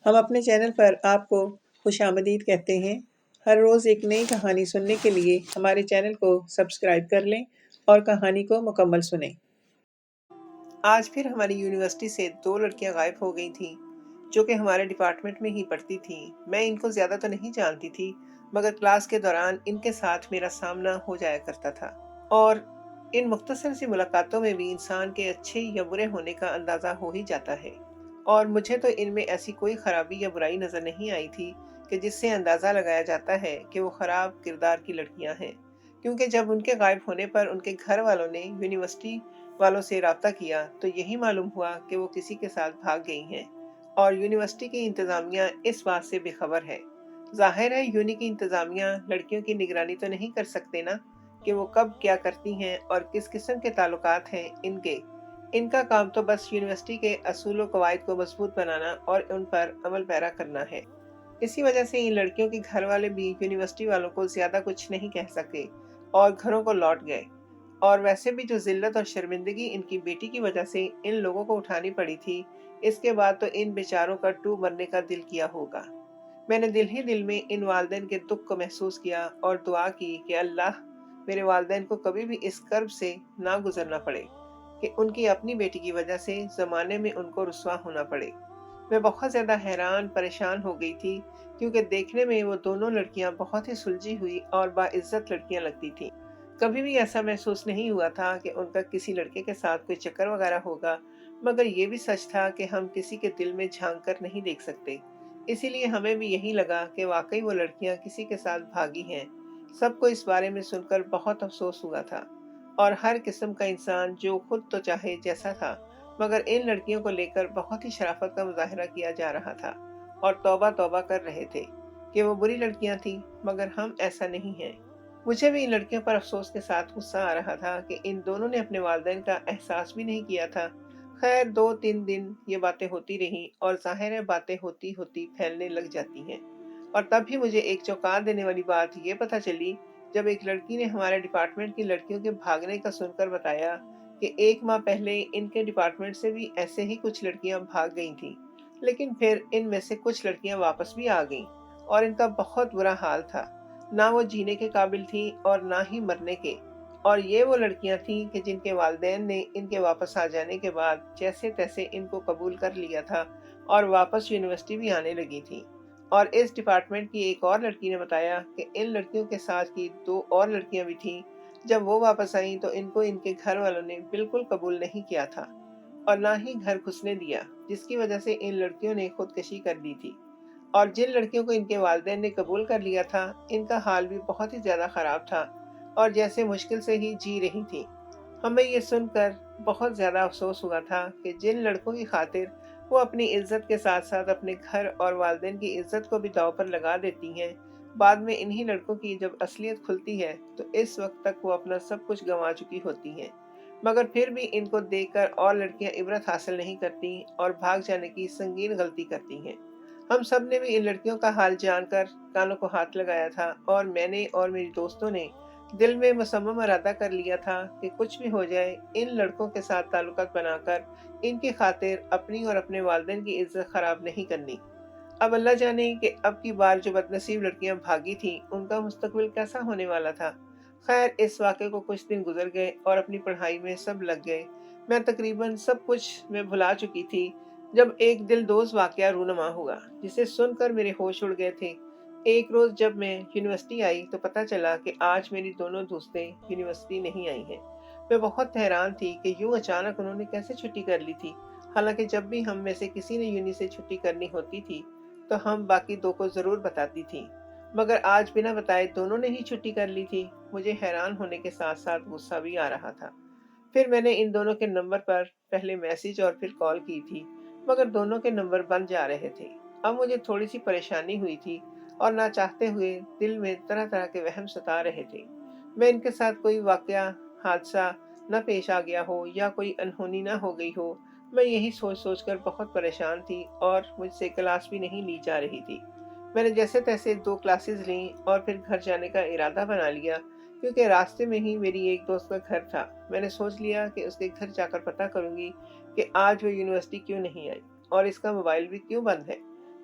ہم اپنے چینل پر آپ کو خوش آمدید کہتے ہیں۔ ہر روز ایک نئی کہانی سننے کے لیے ہمارے چینل کو سبسکرائب کر لیں اور کہانی کو مکمل سنیں۔ آج پھر ہماری یونیورسٹی سے 2 لڑکیاں غائب ہو گئی تھیں جو کہ ہمارے ڈپارٹمنٹ میں ہی پڑھتی تھیں۔ میں ان کو زیادہ تو نہیں جانتی تھی، مگر کلاس کے دوران ان کے ساتھ میرا سامنا ہو جایا کرتا تھا، اور ان مختصر سی ملاقاتوں میں بھی انسان کے اچھے یا برے ہونے کا اندازہ ہو ہی جاتا ہے۔ اور مجھے تو ان میں ایسی کوئی خرابی یا برائی نظر نہیں آئی تھی کہ جس سے اندازہ لگایا جاتا ہے کہ وہ خراب کردار کی لڑکیاں ہیں، کیونکہ جب ان کے غائب ہونے پر ان کے گھر والوں نے یونیورسٹی والوں سے رابطہ کیا تو یہی معلوم ہوا کہ وہ کسی کے ساتھ بھاگ گئی ہیں، اور یونیورسٹی کی انتظامیہ اس بات سے بے خبر ہے۔ ظاہر ہے یونی کی انتظامیہ لڑکیوں کی نگرانی تو نہیں کر سکتے نا کہ وہ کب کیا کرتی ہیں اور کس قسم کے تعلقات ہیں ان کا کام تو بس یونیورسٹی کے اصول و قواعد کو مضبوط بنانا اور ان پر عمل پیرا کرنا ہے۔ اسی وجہ سے ان لڑکیوں کے گھر والے بھی یونیورسٹی والوں کو زیادہ کچھ نہیں کہہ سکے اور گھروں کو لوٹ گئے۔ اور ویسے بھی جو ذلت اور شرمندگی ان کی بیٹی کی وجہ سے ان لوگوں کو اٹھانی پڑی تھی، اس کے بعد تو ان بیچاروں کا ٹو مرنے کا دل کیا ہوگا۔ میں نے دل ہی دل میں ان والدین کے دکھ کو محسوس کیا اور دعا کی کہ اللہ میرے والدین کو کبھی بھی اس کرب سے نہ گزرنا پڑے کہ ان کی اپنی بیٹی کی وجہ سے زمانے میں ان کو رسوا ہونا پڑے۔ میں بہت زیادہ حیران پریشان ہو گئی تھی، کیونکہ دیکھنے میں وہ دونوں لڑکیاں بہت ہی سلجھی ہوئی اور باعزت لڑکیاں لگتی تھیں۔ کبھی بھی ایسا محسوس نہیں ہوا تھا کہ ان کا کسی لڑکے کے ساتھ کوئی چکر وغیرہ ہوگا، مگر یہ بھی سچ تھا کہ ہم کسی کے دل میں جھانک کر نہیں دیکھ سکتے، اسی لیے ہمیں بھی یہی لگا کہ واقعی وہ لڑکیاں کسی کے ساتھ بھاگی ہیں۔ سب کو اس بارے میں سن کر بہت افسوس ہوا تھا، اور ہر قسم کا انسان جو خود تو چاہے جیسا تھا، مگر ان لڑکیوں کو لے کر بہت ہی شرافت کا مظاہرہ کیا جا رہا تھا اور توبہ توبہ کر رہے تھے کہ وہ بری لڑکیاں تھیں، مگر ہم ایسا نہیں ہیں۔ مجھے بھی ان لڑکیوں پر افسوس کے ساتھ غصہ آ رہا تھا کہ ان دونوں نے اپنے والدین کا احساس بھی نہیں کیا تھا۔ خیر 2-3 دن یہ باتیں ہوتی رہیں، اور ظاہر ہے باتیں ہوتی ہوتی پھیلنے لگ جاتی ہیں، اور تب بھی مجھے ایک چونکا دینے والی بات یہ پتہ چلی جب ایک لڑکی نے ہمارے ڈپارٹمنٹ کی لڑکیوں کے بھاگنے کا سن کر بتایا کہ 1 ماہ پہلے ان کے ڈپارٹمنٹ سے بھی ایسے ہی کچھ لڑکیاں بھاگ گئی تھیں، لیکن پھر ان میں سے کچھ لڑکیاں واپس بھی آ گئیں، اور ان کا بہت برا حال تھا، نہ وہ جینے کے قابل تھیں اور نہ ہی مرنے کے۔ اور یہ وہ لڑکیاں تھیں کہ جن کے والدین نے ان کے واپس آ جانے کے بعد جیسے تیسے ان کو قبول کر لیا تھا اور واپس یونیورسٹی بھی آنے لگی تھیں۔ اور اس ڈپارٹمنٹ کی ایک اور لڑکی نے بتایا کہ ان لڑکیوں کے ساتھ کی 2 اور لڑکیاں بھی تھیں، جب وہ واپس آئیں تو ان کو ان کے گھر والوں نے بالکل قبول نہیں کیا تھا اور نہ ہی گھر گھسنے دیا، جس کی وجہ سے ان لڑکیوں نے خودکشی کر لی تھی۔ اور جن لڑکیوں کو ان کے والدین نے قبول کر لیا تھا، ان کا حال بھی بہت ہی زیادہ خراب تھا اور جیسے مشکل سے ہی جی رہی تھیں۔ ہمیں یہ سن کر بہت زیادہ افسوس ہوا تھا کہ جن لڑکوں کی خاطر وہ اپنی عزت کے ساتھ ساتھ اپنے گھر اور والدین کی عزت کو بھی داؤ پر لگا دیتی ہیں، بعد میں انہی لڑکوں کی جب اصلیت کھلتی ہے تو اس وقت تک وہ اپنا سب کچھ گنوا چکی ہوتی ہیں، مگر پھر بھی ان کو دیکھ کر اور لڑکیاں عبرت حاصل نہیں کرتی اور بھاگ جانے کی سنگین غلطی کرتی ہیں۔ ہم سب نے بھی ان لڑکیوں کا حال جان کر کانوں کو ہاتھ لگایا تھا، اور میں نے اور میری دوستوں نے دل میں مصمم ارادہ کر لیا تھا کہ کچھ بھی ہو جائے ان لڑکوں کے ساتھ تعلقات بنا کر ان کی خاطر اپنی اور اپنے والدین کی عزت خراب نہیں کرنی۔ اب اللہ جانے کہ اب کی بار جو بدنصیب لڑکیاں بھاگی تھیں ان کا مستقبل کیسا ہونے والا تھا۔ خیر اس واقعے کو کچھ دن گزر گئے اور اپنی پڑھائی میں سب لگ گئے۔ میں تقریباً سب کچھ میں بھلا چکی تھی جب ایک دل دوز واقعہ رونما ہوا، جسے سن کر میرے ہوش اڑ گئے تھے۔ ایک روز جب میں یونیورسٹی آئی تو پتہ چلا کہ آج میری دونوں دوستیں یونیورسٹی نہیں آئی ہیں۔ میں بہت حیران تھی کہ یوں اچانک انہوں نے کیسے چھٹی کر لی تھی، حالانکہ جب بھی ہم میں سے کسی نے یونی سے چھٹی کرنی ہوتی تھی تو ہم باقی 2 کو ضرور بتاتی تھیں، مگر آج بنا بتائے دونوں نے ہی چھٹی کر لی تھی۔ مجھے حیران ہونے کے ساتھ ساتھ غصہ بھی آ رہا تھا۔ پھر میں نے ان دونوں کے نمبر پر پہلے میسج اور پھر کال کی تھی، مگر دونوں کے نمبر بند جا رہے تھے۔ اب مجھے تھوڑی سی پریشانی ہوئی تھی اور نہ چاہتے ہوئے دل میں طرح طرح کے وہم ستا رہے تھے۔ میں ان کے ساتھ کوئی واقعہ حادثہ نہ پیش آ گیا ہو یا کوئی انہونی نہ ہو گئی ہو، میں یہی سوچ سوچ کر بہت پریشان تھی، اور مجھ سے کلاس بھی نہیں لی جا رہی تھی۔ میں نے جیسے تیسے 2 کلاسز لیں اور پھر گھر جانے کا ارادہ بنا لیا، کیونکہ راستے میں ہی میری ایک دوست کا گھر تھا۔ میں نے سوچ لیا کہ اس کے گھر جا کر پتہ کروں گی کہ آج وہ یونیورسٹی کیوں نہیں آئی اور اس کا موبائل بھی کیوں بند ہے۔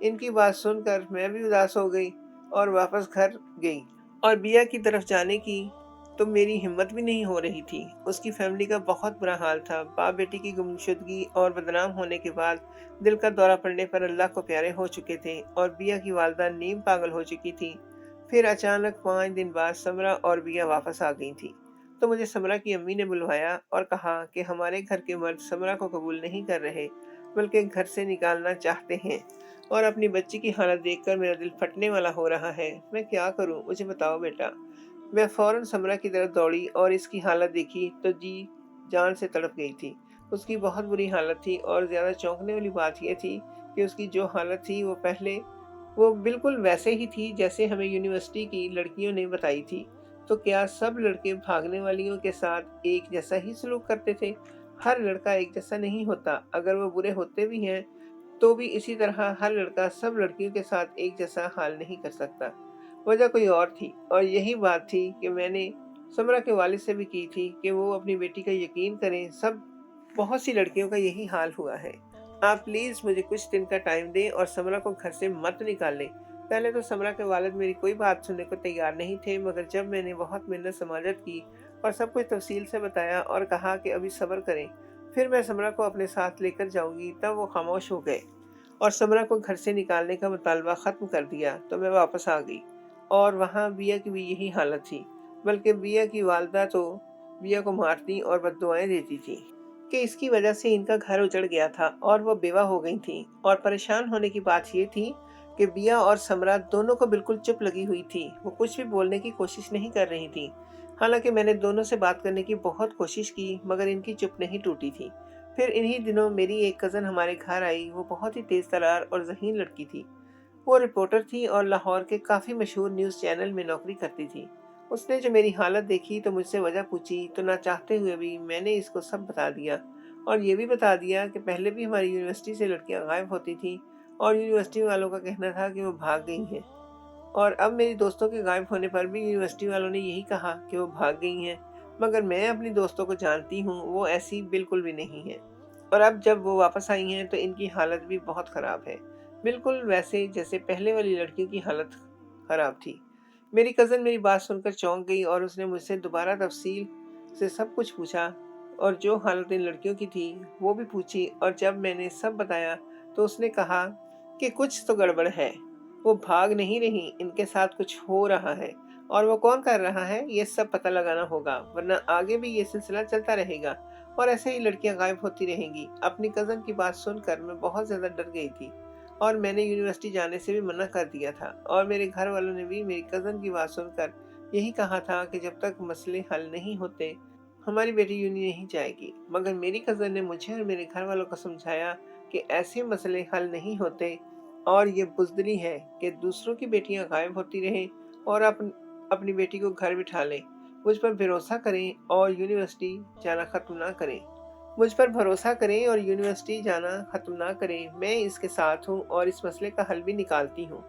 ان کی بات سن کر میں بھی اداس ہو گئی اور واپس گھر گئی، اور بیا کی طرف جانے کی تو میری ہمت بھی نہیں ہو رہی تھی۔ اس کی فیملی کا بہت برا حال تھا۔ باپ بیٹی کی گمشدگی اور بدنام ہونے کے بعد دل کا دورہ پڑنے پر اللہ کو پیارے ہو چکے تھے، اور بیا کی والدہ نیم پاگل ہو چکی تھی۔ پھر اچانک 5 دن بعد سمرا اور بیا واپس آ گئی تھی، تو مجھے سمرا کی امی نے بلوایا اور کہا کہ ہمارے گھر کے مرد سمرا کو قبول نہیں کر رہے، بلکہ گھر سے نکالنا چاہتے ہیں، اور اپنی بچی کی حالت دیکھ کر میرا دل پھٹنے والا ہو رہا ہے۔ میں کیا کروں؟ مجھے بتاؤ بیٹا۔ میں فوراً سمرا کی طرف دوڑی اور اس کی حالت دیکھی تو جی جان سے تڑپ گئی تھی۔ اس کی بہت بری حالت تھی، اور زیادہ چونکنے والی بات یہ تھی کہ اس کی جو حالت تھی وہ بالکل ویسے ہی تھی جیسے ہمیں یونیورسٹی کی لڑکیوں نے بتائی تھی۔ تو کیا سب لڑکے بھاگنے والیوں کے ساتھ ایک جیسا ہی سلوک کرتے تھے؟ ہر لڑکا ایک جیسا نہیں ہوتا، اگر وہ برے ہوتے بھی ہیں تو بھی اسی طرح ہر لڑکا سب لڑکیوں کے ساتھ ایک جیسا حال نہیں کر سکتا۔ وجہ کوئی اور تھی، اور یہی بات تھی کہ میں نے سمرا کے والد سے بھی کی تھی کہ وہ اپنی بیٹی کا یقین کریں، بہت سی لڑکیوں کا یہی حال ہوا ہے۔ آپ پلیز مجھے کچھ دن کا ٹائم دیں اور سمرا کو گھر سے مت نکالیں۔ پہلے تو سمرا کے والد میری کوئی بات سننے کو تیار نہیں تھے، مگر جب میں نے بہت منت سماجت کی اور سب کچھ تفصیل سے بتایا اور کہا کہ ابھی صبر کریں، پھر میں سمرا کو اپنے ساتھ لے کر جاؤں گی، تب وہ خاموش ہو گئے اور سمرا کو گھر سے نکالنے کا مطالبہ ختم کر دیا۔ تو میں واپس آ گئی، اور وہاں بیا کی بھی یہی حالت تھی، بلکہ بیا کی والدہ تو بیا کو مارتی اور بد دعائیں دیتی تھی کہ اس کی وجہ سے ان کا گھر اجڑ گیا تھا اور وہ بیوہ ہو گئی تھیں۔ اور پریشان ہونے کی بات یہ تھی کہ بیا اور سمرا دونوں کو بالکل چپ لگی ہوئی تھی، وہ کچھ بھی بولنے کی کوشش نہیں کر رہی تھی۔ حالانکہ میں نے دونوں سے بات کرنے کی بہت کوشش کی، مگر ان کی چپ نہیں ٹوٹی تھی۔ پھر انہی دنوں میری ایک کزن ہمارے گھر آئی۔ وہ بہت ہی تیز ترار اور ذہین لڑکی تھی۔ وہ رپورٹر تھی اور لاہور کے کافی مشہور نیوز چینل میں نوکری کرتی تھی۔ اس نے جو میری حالت دیکھی تو مجھ سے وجہ پوچھی، تو نہ چاہتے ہوئے بھی میں نے اس کو سب بتا دیا، اور یہ بھی بتا دیا کہ پہلے بھی ہماری یونیورسٹی سے لڑکیاں غائب ہوتی تھیں اور یونیورسٹی والوں کا کہنا تھا کہ وہ بھاگ گئی ہیں، اور اب میری دوستوں کے غائب ہونے پر بھی یونیورسٹی والوں نے یہی کہا کہ وہ بھاگ گئی ہیں، مگر میں اپنی دوستوں کو جانتی ہوں، وہ ایسی بالکل بھی نہیں ہیں، اور اب جب وہ واپس آئی ہیں تو ان کی حالت بھی بہت خراب ہے، بالکل ویسے جیسے پہلے والی لڑکیوں کی حالت خراب تھی۔ میری کزن میری بات سن کر چونک گئی اور اس نے مجھ سے دوبارہ تفصیل سے سب کچھ پوچھا، اور جو حالت ان لڑکیوں کی تھی وہ بھی پوچھی، اور جب میں نے سب بتایا تو اس نے کہا کہ کچھ تو گڑبڑ ہے، وہ بھاگ نہیں رہی، ان کے ساتھ کچھ ہو رہا ہے، اور وہ کون کر رہا ہے یہ سب پتہ لگانا ہوگا، ورنہ آگے بھی یہ سلسلہ چلتا رہے گا اور ایسے ہی لڑکیاں غائب ہوتی رہیں گی۔ اپنی کزن کی بات سن کر میں بہت زیادہ ڈر گئی تھی، اور میں نے یونیورسٹی جانے سے بھی منع کر دیا تھا، اور میرے گھر والوں نے بھی میری کزن کی بات سن کر یہی کہا تھا کہ جب تک مسئلے حل نہیں ہوتے ہماری بیٹی یونی نہیں جائے گی۔ مگر میری کزن نے مجھے اور میرے گھر والوں کو سمجھایا کہ ایسے مسئلے حل نہیں ہوتے، اور یہ بزدلی ہے کہ دوسروں کی بیٹیاں غائب ہوتی رہیں اور اپنی بیٹی کو گھر بٹھا لیں۔ مجھ پر بھروسہ کریں اور یونیورسٹی جانا ختم نہ کریں۔ میں اس کے ساتھ ہوں اور اس مسئلے کا حل بھی نکالتی ہوں۔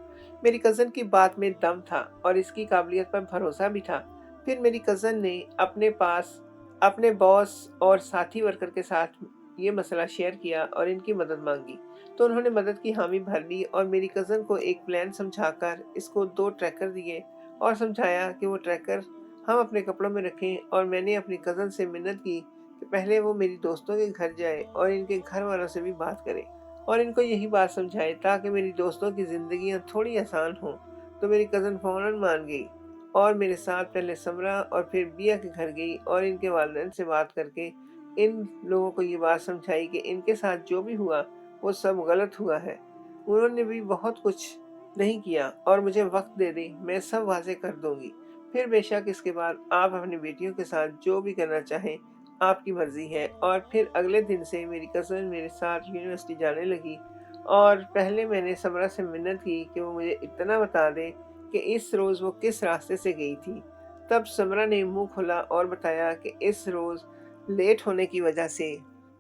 میری کزن کی بات میں دم تھا اور اس کی قابلیت پر بھروسہ بھی تھا۔ پھر میری کزن نے اپنے باس اور ساتھی ورکر کے ساتھ یہ مسئلہ شیئر کیا اور ان کی مدد مانگی، تو انہوں نے مدد کی حامی بھر لی، اور میری کزن کو ایک پلان سمجھا کر اس کو 2 ٹریکر دیے اور سمجھایا کہ وہ ٹریکر ہم اپنے کپڑوں میں رکھیں، اور میں نے اپنی کزن سے منت کی کہ پہلے وہ میری دوستوں کے گھر جائے اور ان کے گھر والوں سے بھی بات کرے اور ان کو یہی بات سمجھائے تاکہ میری دوستوں کی زندگیاں تھوڑی آسان ہوں۔ تو میری کزن فوراً مان گئی اور میرے ساتھ پہلے سمرا اور پھر بیا کے گھر گئی، اور ان کے والدین سے بات کر کے ان لوگوں کو یہ بات سمجھائی کہ ان کے ساتھ جو بھی ہوا وہ سب غلط ہوا ہے۔ انہوں نے بھی بہت کچھ نہیں کیا اور مجھے وقت دے دیں، میں سب واضح کر دوں گی، پھر بے شک اس کے بعد آپ اپنی بیٹیوں کے ساتھ جو بھی کرنا چاہیں آپ کی مرضی ہے۔ اور پھر اگلے دن سے میری کزن میرے ساتھ یونیورسٹی جانے لگی، اور پہلے میں نے سمرا سے منت کی کہ وہ مجھے اتنا بتا دے کہ اس روز وہ کس راستے سے گئی تھی۔ تب سمرا نے منہ کھولا اور بتایا کہ اس روز لیٹ ہونے کی وجہ سے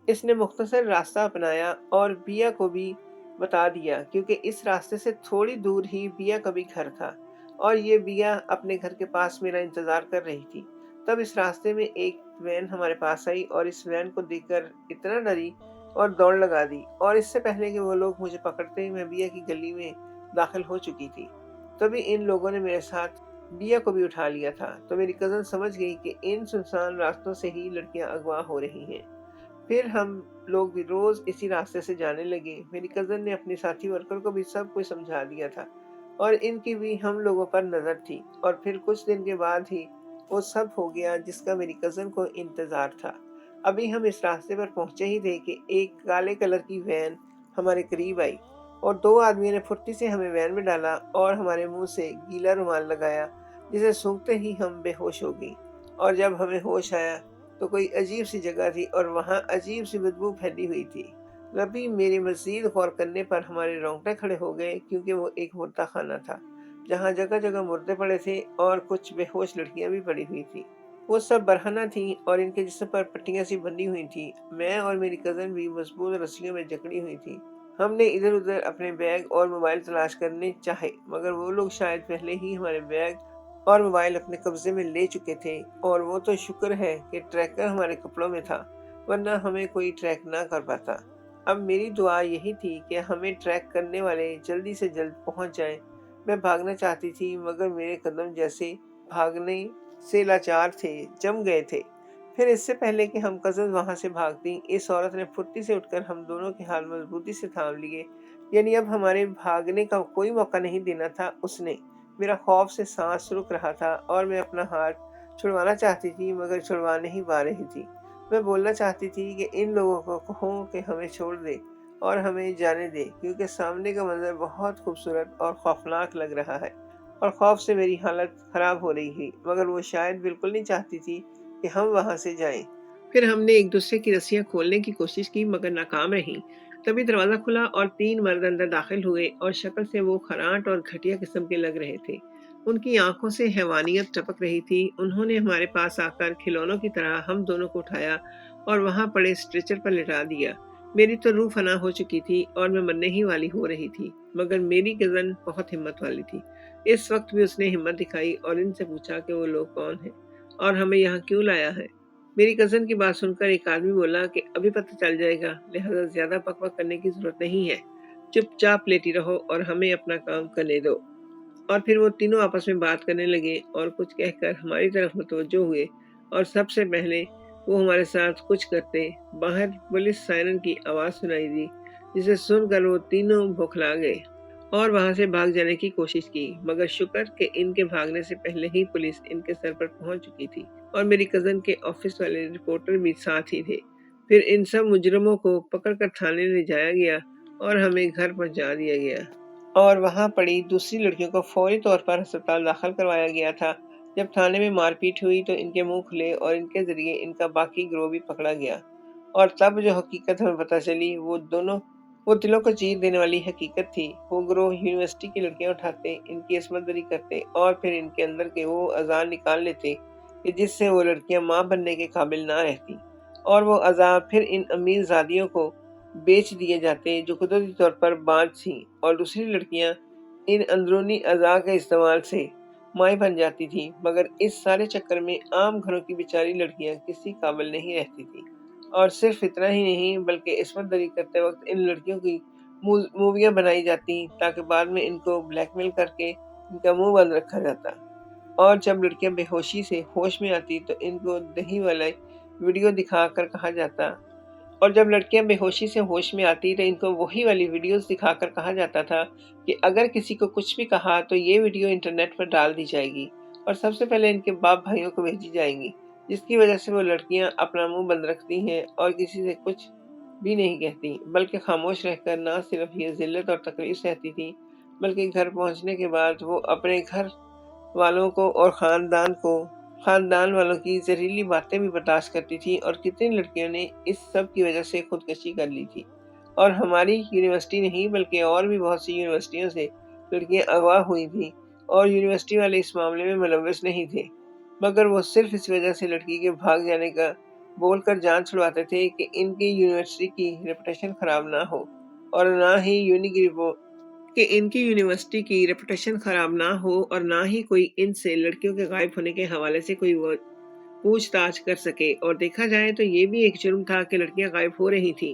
اس نے مختصر راستہ اپنایا اور بیا کو بھی بتا دیا، کیونکہ اس راستے سے تھوڑی دور ہی بیا کا بھی گھر تھا، اور یہ بیا اپنے گھر کے پاس میرا انتظار کر رہی تھی۔ تب اس راستے میں ایک وین ہمارے پاس آئی اور اس وین کو دیکھ کر اتنا ڈری اور دوڑ لگا دی، اور اس سے پہلے کہ وہ لوگ مجھے پکڑتے میں بیا کی گلی میں داخل ہو چکی تھی۔ تبھی ان لوگوں نے میرے ساتھ بیا کو بھی اٹھا لیا تھا، تو میری کزن سمجھ گئی کہ ان سنسان راستوں سے ہی لڑکیاں اغوا ہو رہی ہیں۔ پھر ہم لوگ بھی روز اسی راستے سے جانے لگے۔ میری کزن نے اپنی ساتھی ورکر کو بھی سب کچھ سمجھا دیا تھا، اور ان کی بھی ہم لوگوں پر نظر تھی، اور پھر کچھ دن کے بعد ہی وہ سب ہو گیا جس کا میری کزن کو انتظار تھا۔ ابھی ہم اس راستے پر پہنچے ہی تھے کہ ایک کالے کلر کی وین ہمارے قریب آئی، اور دو آدمیوں نے پھرتی سے ہمیں وین میں ڈالا اور ہمارے منہ سے گیلا رومال لگایا، جسے سونگھتے ہی ہم بے ہوش ہو گئی۔ اور جب ہمیں ہوش آیا تو کوئی عجیب سی جگہ تھی، اور وہاں عجیب سی بدبو پھیلی ہوئی تھی۔ ابھی میرے مزید غور کرنے پر ہمارے رونگٹے کھڑے ہو گئے، کیونکہ وہ ایک مردہ خانہ تھا جہاں جگہ جگہ مردے پڑے تھے اور کچھ بے ہوش لڑکیاں بھی پڑی ہوئی تھیں۔ وہ سب برہنہ تھیں اور ان کے جسم پر پٹیاں سی بندھی ہوئی تھیں۔ میں اور میری کزن بھی مضبوط رسیوں میں جکڑی ہوئی تھی۔ ہم نے ادھر ادھر اپنے بیگ اور موبائل تلاش کرنے چاہے، مگر وہ لوگ شاید پہلے ہی ہمارے بیگ اور موبائل اپنے قبضے میں لے چکے تھے، اور وہ تو شکر ہے کہ ٹریکر ہمارے کپڑوں میں تھا، ورنہ ہمیں کوئی ٹریک نہ کر پاتا۔ اب میری دعا یہی تھی کہ ہمیں ٹریک کرنے والے جلدی سے جلد پہنچ جائیں۔ میں بھاگنا چاہتی تھی، مگر میرے قدم جیسے بھاگنے سے لاچار تھے، جم گئے تھے۔ پھر اس سے پہلے کہ ہم کزن وہاں سے بھاگتی، اس عورت نے پھرتی سے اٹھ کر ہم دونوں کے ہاتھ مضبوطی سے تھام لیے، یعنی اب ہمارے بھاگنے کا کوئی موقع نہیں دینا تھا اس نے۔ میرا خوف سے سانس رک رہا تھا، اور میں اپنا ہاتھ چھڑوانا چاہتی تھی، مگر چھڑوا نہیں پا رہی تھی۔ میں بولنا چاہتی تھی کہ ان لوگوں کو کہوں کہ ہمیں چھوڑ دے اور ہمیں جانے دے، کیونکہ سامنے کا منظر بہت خوبصورت اور خوفناک لگ رہا ہے، اور خوف سے میری حالت خراب ہو رہی تھی، مگر وہ شاید بالکل نہیں چاہتی تھی کہ ہم وہاں سے جائیں۔ پھر ہم نے ایک دوسرے کی رسیاں کھولنے کی کوشش کی، مگر ناکام رہیں۔ تبھی دروازہ کھلا اور 3 مرد اندر داخل ہوئے، اور شکل سے وہ کھرانٹ اور گھٹیا قسم کے لگ رہے تھے۔ ان کی آنکھوں سے حیوانیت ٹپک رہی تھی۔ انہوں نے ہمارے پاس آ کر کھلونوں کی طرح ہم دونوں کو اٹھایا اور وہاں پڑے اسٹریچر پر لٹا دیا۔ میری تو روح فنا ہو چکی تھی اور میں مرنے ہی والی ہو رہی تھی، مگر میری کزن بہت ہمت والی تھی۔ اس وقت بھی اس نے ہمت دکھائی اور ان سے پوچھا کہ وہ لوگ کون ہیں اور ہمیں یہاں کیوں لایا ہے۔ میری کزن کی بات سن کر ایک آدمی بولا کہ ابھی پتہ چل جائے گا، لہذا زیادہ بک بک کرنے کی ضرورت نہیں ہے، چپ چاپ لیٹی رہو اور ہمیں اپنا کام کرنے دو۔ اور پھر وہ تینوں آپس میں بات کرنے لگے اور کچھ کہہ کر ہماری طرف متوجہ ہوئے، اور سب سے پہلے وہ ہمارے ساتھ کچھ کرتے۔ باہر پولیس سائرن کی آواز سنائی دی، جسے سن کر وہ تینوں بوکھلا گئے اور وہاں سے بھاگ جانے کی کوشش کی، مگر شکر کہ ان کے بھاگنے سے پہلے ہی پولیس ان کے سر پر پہنچ چکی تھی، اور میری کزن کے آفس والے رپورٹر بھی ساتھ ہی تھے۔ پھر ان سب مجرموں کو پکڑ کر تھانے لے جایا گیا اور ہمیں گھر پہنچا دیا گیا، اور وہاں پڑی دوسری لڑکیوں کو فوری طور پر ہسپتال داخل کروایا گیا تھا۔ جب تھانے میں مار پیٹ ہوئی تو ان کے منہ کھلے اور ان کے ذریعے ان کا باقی گروہ بھی پکڑا گیا، اور تب جو حقیقت ہمیں پتہ چلی وہ دلوں کو چیر دینے والی حقیقت تھی۔ وہ گروہ یونیورسٹی کی لڑکیاں اٹھاتے، ان کی عصمت دری کرتے، اور پھر ان کے اندر کے وہ اعضاء نکال لیتے کہ جس سے وہ لڑکیاں ماں بننے کے قابل نہ رہتی، اور وہ اعضاء پھر ان امیر زادیوں کو بیچ دیے جاتے جو قدرتی طور پر بانجھ تھیں، اور دوسری لڑکیاں ان اندرونی اعضاء کے استعمال سے مائیں بن جاتی تھیں، مگر اس سارے چکر میں عام گھروں کی بیچاری لڑکیاں کسی قابل نہیں رہتی تھیں۔ اور صرف اتنا ہی نہیں، بلکہ عصمت دری کرتے وقت ان لڑکیوں کی موویاں بنائی جاتی تاکہ بعد میں ان کو بلیک میل کر کے ان کا منہ بند رکھا جاتا، اور جب لڑکیاں بے ہوشی سے ہوش میں آتی تو ان کو دہی والے ویڈیو دکھا کر کہا جاتا وہی والی ویڈیوز دکھا کر کہا جاتا تھا کہ اگر کسی کو کچھ بھی کہا تو یہ ویڈیو انٹرنیٹ پر ڈال دی جائے گی، اور سب سے پہلے ان کے باپ بھائیوں کو بھیجی جائیں گی، جس کی وجہ سے وہ لڑکیاں اپنا منہ بند رکھتی ہیں اور کسی سے کچھ بھی نہیں کہتی، بلکہ خاموش رہ کر نہ صرف یہ ذلت اور تکلیف سہتی تھی، بلکہ گھر پہنچنے کے بعد وہ اپنے گھر والوں کو اور خاندان والوں کی زہریلی باتیں بھی برداشت کرتی تھی، اور کتنی لڑکیوں نے اس سب کی وجہ سے خودکشی کر لی تھی۔ اور ہماری یونیورسٹی نہیں بلکہ اور بھی بہت سی یونیورسٹیوں سے لڑکیاں اغوا ہوئی تھیں، اور یونیورسٹی والے اس معاملے میں ملوث نہیں تھے، مگر وہ صرف اس وجہ سے لڑکی کے بھاگ جانے کا بول کر جان چھڑواتے تھے کہ ان کی یونیورسٹی کی ریپوٹیشن خراب نہ ہو، اور نہ ہی کوئی ان سے لڑکیوں کے غائب ہونے کے حوالے سے کوئی پوچھ تاچھ کر سکے۔ اور دیکھا جائے تو یہ بھی ایک جرم تھا کہ لڑکیاں غائب ہو رہی تھیں،